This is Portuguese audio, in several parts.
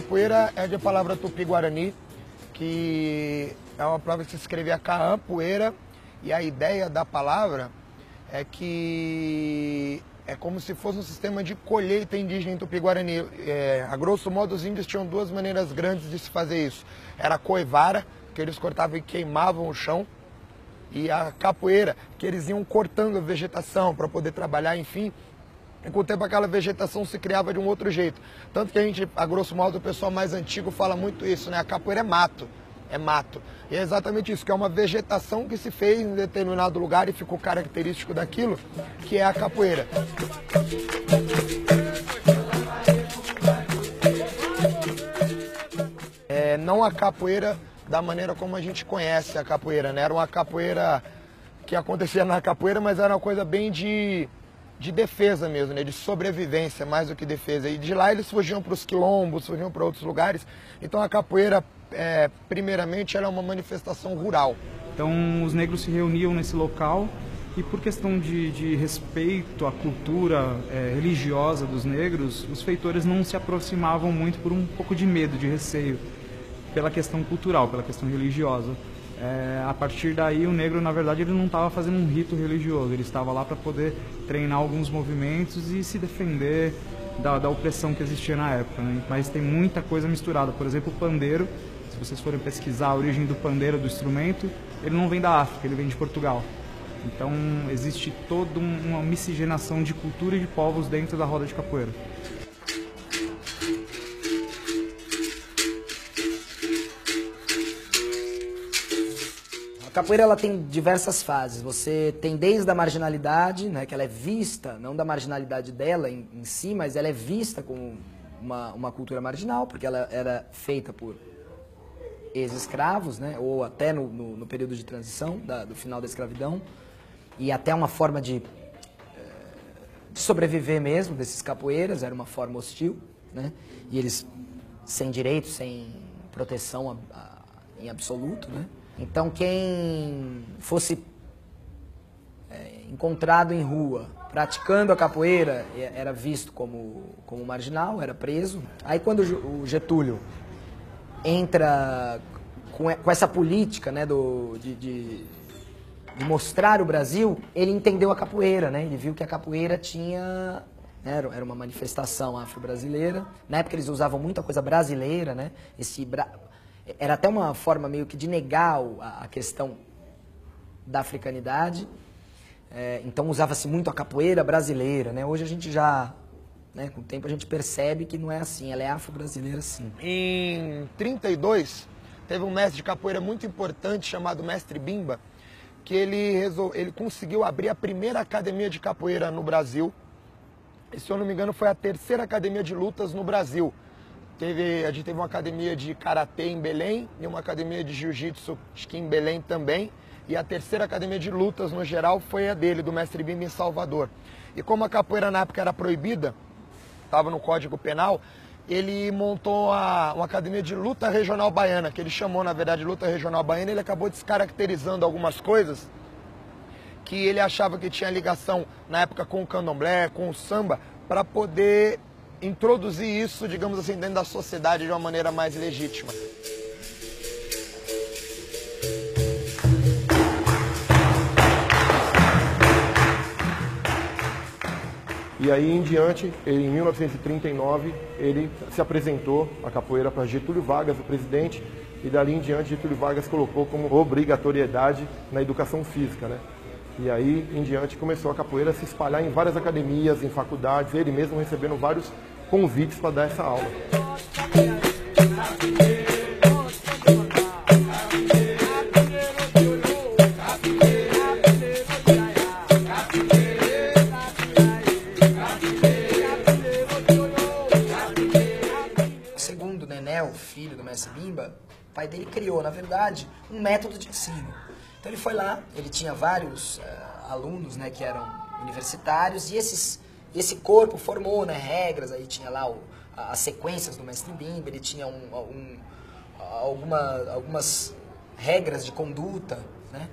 capoeira é de palavra tupi-guarani, que é uma palavra que se escrevia Kaan, poeira, e a ideia da palavra é que é como se fosse um sistema de colheita indígena em Tupi-Guarani. A grosso modo, os índios tinham duas maneiras grandes de se fazer isso. Era a coivara, que eles cortavam e queimavam o chão, e a capoeira, que eles iam cortando a vegetação para poder trabalhar, enfim. E com o tempo aquela vegetação se criava de um outro jeito. Tanto que a gente, a grosso modo, o pessoal mais antigo fala muito isso, né? A capoeira é mato. É mato. E é exatamente isso, que é uma vegetação que se fez em determinado lugar e ficou característico daquilo, que é a capoeira. Não a capoeira da maneira como a gente conhece a capoeira, né? Era uma capoeira que acontecia na capoeira, mas era uma coisa bem de defesa mesmo, né? De sobrevivência, mais do que defesa. E de lá eles fugiam para os quilombos, fugiam para outros lugares. Então a capoeira, primeiramente, ela é uma manifestação rural. Então os negros se reuniam nesse local e por questão de respeito à cultura religiosa dos negros, os feitores não se aproximavam muito por um pouco de medo, de receio, pela questão cultural, pela questão religiosa. A partir daí o negro, na verdade, ele não estava fazendo um rito religioso, ele estava lá para poder treinar alguns movimentos e se defender da opressão que existia na época, né? Mas tem muita coisa misturada. Por exemplo, o pandeiro, se vocês forem pesquisar a origem do pandeiro, do instrumento, ele não vem da África, ele vem de Portugal. Então existe toda uma miscigenação de cultura e de povos dentro da roda de capoeira. A capoeira ela tem diversas fases. Você tem desde a marginalidade, né, que ela é vista, não da marginalidade dela em si, mas ela é vista como uma cultura marginal, porque ela era feita por ex-escravos, né, ou até no período de transição, do final da escravidão, e até uma forma de sobreviver mesmo desses capoeiras, era uma forma hostil, né, e eles sem direitos, sem proteção em absoluto, né. Então, quem fosse encontrado em rua praticando a capoeira era visto como marginal, era preso. Aí, quando o Getúlio entra com essa política, né, de mostrar o Brasil, ele entendeu a capoeira, né? Ele viu que a capoeira tinha... Era uma manifestação afro-brasileira. Na época, eles usavam muita coisa brasileira, né? Era até uma forma meio que de negar a questão da africanidade. Então usava-se muito a capoeira brasileira, né? Hoje a gente já, né, com o tempo a gente percebe que não é assim, ela é afro-brasileira sim. Em 32, teve um mestre de capoeira muito importante chamado Mestre Bimba, que ele conseguiu abrir a primeira academia de capoeira no Brasil. E, se eu não me engano, foi a terceira academia de lutas no Brasil. A gente teve uma academia de karatê em Belém e uma academia de jiu-jitsu em Belém também. E a terceira academia de lutas, no geral, foi a dele, do Mestre Bimba, em Salvador. E como a capoeira na época era proibida, estava no Código Penal, ele montou uma academia de luta regional baiana, que ele chamou, na verdade, de luta regional baiana. Ele acabou descaracterizando algumas coisas que ele achava que tinha ligação, na época, com o candomblé, com o samba, para poder introduzir isso, digamos assim, dentro da sociedade de uma maneira mais legítima. E aí em diante, em 1939, ele se apresentou a capoeira para Getúlio Vargas, o presidente, e dali em diante Getúlio Vargas colocou como obrigatoriedade na educação física, né? E aí em diante começou a capoeira a se espalhar em várias academias, em faculdades, ele mesmo recebendo vários convites para dar essa aula. Segundo Nené, o filho do Mestre Bimba, o pai dele criou, na verdade, um método de ensino. Então ele foi lá, ele tinha vários alunos, né, que eram universitários, e esse corpo formou, né, regras. Aí tinha lá as sequências do Mestre Bimba, ele tinha algumas regras de conduta, né?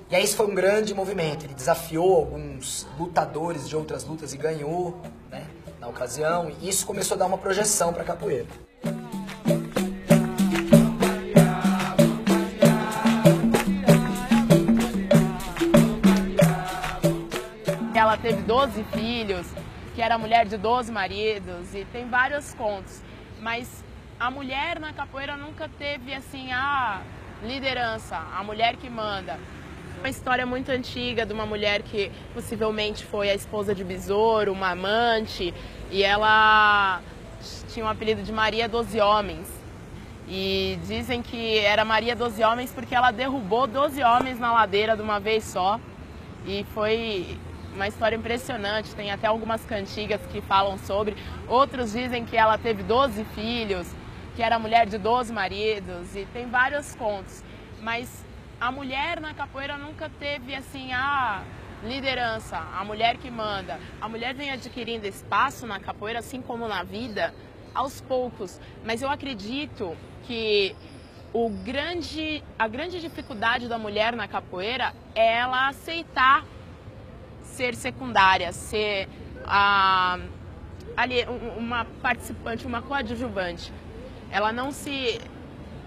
E aí isso foi um grande movimento, ele desafiou alguns lutadores de outras lutas e ganhou, né, na ocasião, e isso começou a dar uma projeção para a capoeira. 12 filhos, que era mulher de 12 maridos, e tem vários contos. Mas a mulher na capoeira nunca teve assim a liderança, a mulher que manda. Uma história muito antiga de uma mulher que possivelmente foi a esposa de Besouro, uma amante, e ela tinha o apelido de Maria 12 Homens. E dizem que era Maria 12 Homens porque ela derrubou 12 homens na ladeira de uma vez só. E foi uma história impressionante, tem até algumas cantigas que falam sobre. Outros dizem que ela teve 12 filhos, que era mulher de 12 maridos, e tem vários contos. Mas a mulher na capoeira nunca teve assim a liderança, a mulher que manda. A mulher vem adquirindo espaço na capoeira, assim como na vida, aos poucos. Mas eu acredito que a grande dificuldade da mulher na capoeira é ela aceitar ser secundária, ser uma participante, uma coadjuvante. Ela não se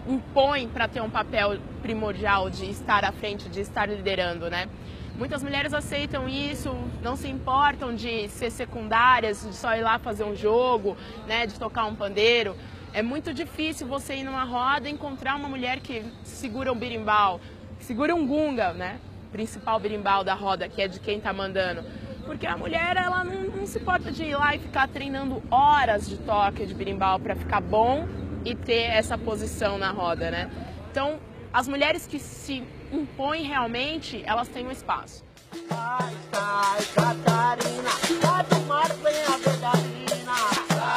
impõe para ter um papel primordial de estar à frente, de estar liderando, né? Muitas mulheres aceitam isso, não se importam de ser secundárias, de só ir lá fazer um jogo, né, de tocar um pandeiro. É muito difícil você ir numa roda e encontrar uma mulher que segura um berimbau, que segura um gunga, né? Principal berimbau da roda, que é de quem tá mandando. Porque a mulher, ela não se importa de ir lá e ficar treinando horas de toque de berimbau para ficar bom e ter essa posição na roda, né? Então, as mulheres que se impõem realmente, elas têm um espaço. Ai, ai, Catarina, lá do mar vem a pedalina.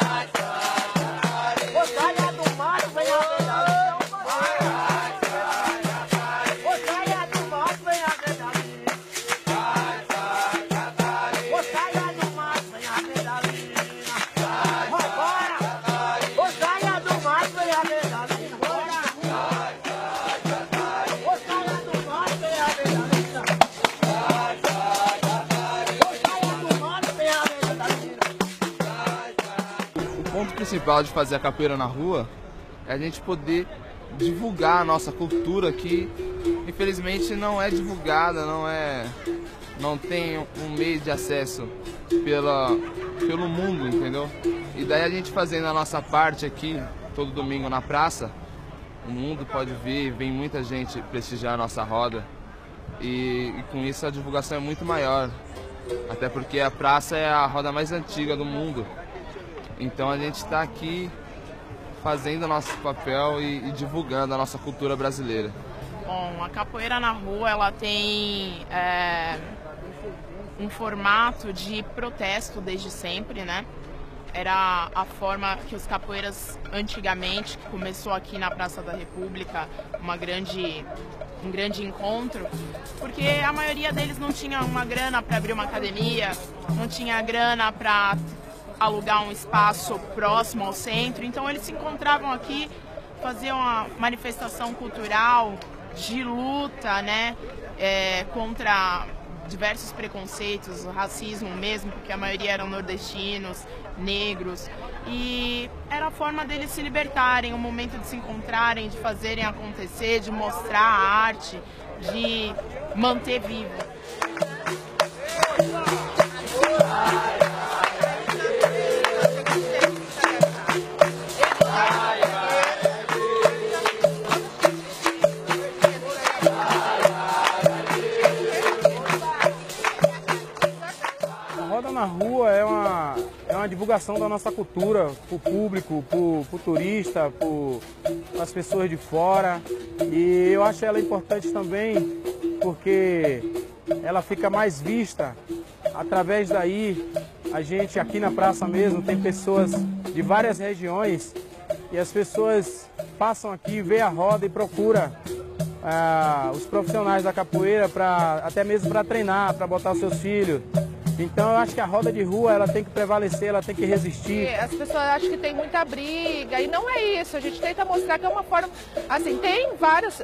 Ai, Catarina, Catarina do mar vem a pedalina. Ai, Catarina, do mar vem a pedalina. Ai, Catarina, do mar vem a pedalina. Bora, Catarina, do mar vem a pedalina. Bora, Catarina, do mar vem a pedalina. O ponto principal de fazer a capoeira na rua é a gente poder divulgar a nossa cultura, que infelizmente não é divulgada, não tem um meio de acesso pelo mundo, entendeu? E daí a gente fazendo a nossa parte aqui, todo domingo na praça, o mundo pode ver, vem muita gente prestigiar a nossa roda, e com isso a divulgação é muito maior, até porque a praça é a roda mais antiga do mundo. Então a gente está aqui fazendo o nosso papel e divulgando a nossa cultura brasileira. Bom, a capoeira na rua, ela tem um formato de protesto desde sempre, né? Era a forma que os capoeiras antigamente, que começou aqui na Praça da República, um grande encontro, porque a maioria deles não tinha uma grana para abrir uma academia, não tinha grana para alugar um espaço próximo ao centro, então eles se encontravam aqui, faziam uma manifestação cultural de luta, né, contra diversos preconceitos, racismo mesmo, porque a maioria eram nordestinos, negros, e era a forma deles se libertarem, um momento de se encontrarem, de fazerem acontecer, de mostrar a arte, de manter vivo. Na rua é uma divulgação da nossa cultura para o público, para o turista, para as pessoas de fora. E eu acho ela importante também porque ela fica mais vista. Através daí, a gente aqui na praça mesmo tem pessoas de várias regiões e as pessoas passam aqui, vê a roda e procuram os profissionais da capoeira até mesmo para treinar, para botar os seus filhos. Então eu acho que a roda de rua ela tem que prevalecer, ela tem que resistir. As pessoas acham que tem muita briga e não é isso. A gente tenta mostrar que é uma forma... Assim, tem vários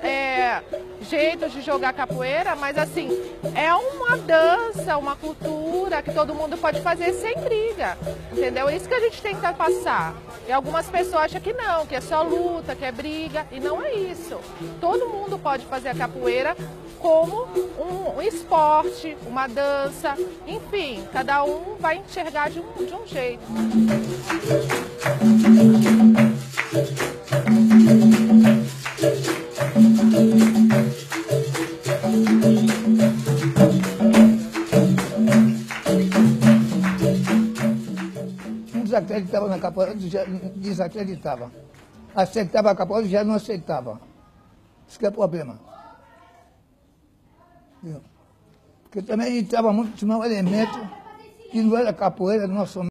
jeitos de jogar capoeira, mas assim, é uma dança, uma cultura que todo mundo pode fazer sem briga, entendeu? É isso que a gente tenta passar. E algumas pessoas acham que não, que é só luta, que é briga, e não é isso. Todo mundo pode fazer a capoeira como um esporte, uma dança, enfim, cada um vai enxergar de um jeito. Um desacreditava na capoeira, outro já desacreditava. Aceitava a capoeira, já não aceitava. Isso que é o problema. Porque também entrava muito, tinha um elemento que não era capoeira, nosso